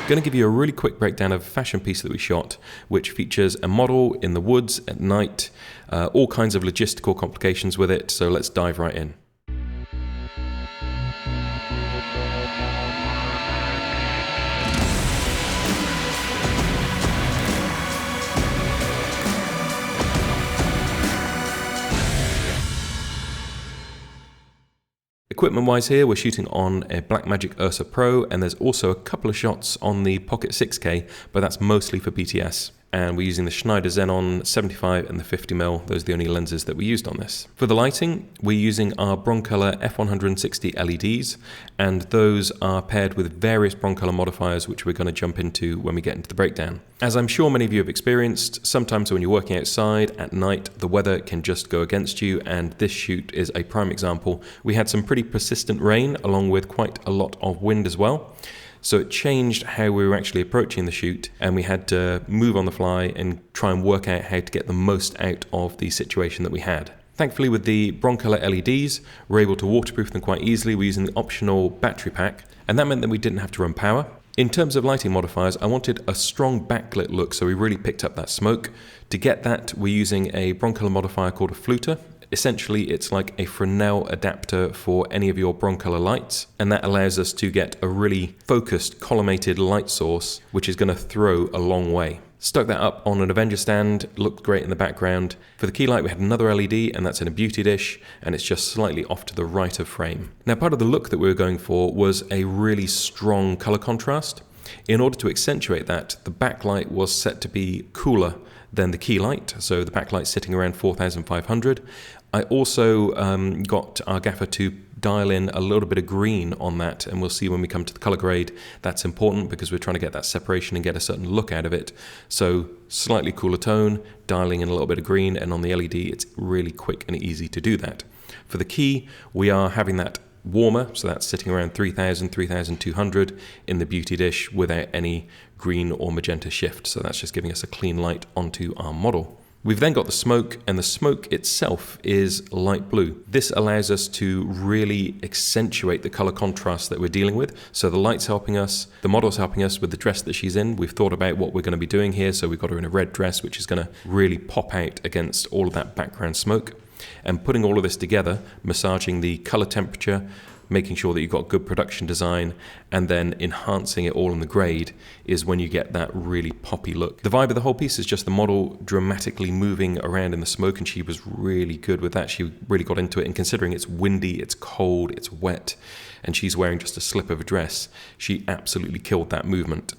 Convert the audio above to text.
Going to give you a really quick breakdown of a fashion piece that we shot, which features a model in the woods at night, all kinds of logistical complications with it, so let's dive right in. Equipment-wise here, we're shooting on a Blackmagic URSA Pro, and there's also a couple of shots on the Pocket 6K, but that's mostly for BTS. And we're using the Schneider Xenon 75 and the 50mm. Those are the only lenses that we used on this. For the lighting, we're using our Broncolor F160 LEDs, and those are paired with various Broncolor modifiers, which we're going to jump into when we get into the breakdown. As I'm sure many of you have experienced, sometimes when you're working outside at night, the weather can just go against you, and this shoot is a prime example. We had some pretty persistent rain, along with quite a lot of wind as well. So it changed how we were actually approaching the shoot, and we had to move on the fly and try and work out how to get the most out of the situation that we had. Thankfully, with the Broncolor LEDs, we're able to waterproof them quite easily. We're using the optional battery pack, and that meant that we didn't have to run power. In terms of lighting modifiers, I wanted a strong backlit look, so we really picked up that smoke. To get that, we're using a Broncolor modifier called a fluter. Essentially, it's like a Fresnel adapter for any of your Broncolor lights, and that allows us to get a really focused collimated light source, which is going to throw a long way. Stuck that up on an Avenger stand, looked great in the background. For the key light, we had another LED, and that's in a beauty dish, and it's just slightly off to the right of frame. Now, part of the look that we were going for was a really strong color contrast. In order to accentuate that, the backlight was set to be cooler than the key light, so the backlight's sitting around 4,500. I also got our gaffer to dial in a little bit of green on that, and we'll see when we come to the color grade that's important because we're trying to get that separation and get a certain look out of it. So slightly cooler tone, dialing in a little bit of green, and on the LED it's really quick and easy to do that. For the key, we are having that warmer, so that's sitting around 3,000, 3,200 in the beauty dish without any green or magenta shift, so that's just giving us a clean light onto our model. We've then got the smoke, and the smoke itself is light blue. This allows us to really accentuate the color contrast that we're dealing with. So the light's helping us, the model's helping us with the dress that she's in. We've thought about what we're going to be doing here, so we've got her in a red dress, which is going to really pop out against all of that background smoke. And putting all of this together, massaging the color temperature, making sure that you've got good production design, and then enhancing it all in the grade is when you get that really poppy look. The vibe of the whole piece is just the model dramatically moving around in the smoke, and she was really good with that. She really got into it, and considering it's windy, it's cold, it's wet, and she's wearing just a slip of a dress, she absolutely killed that movement.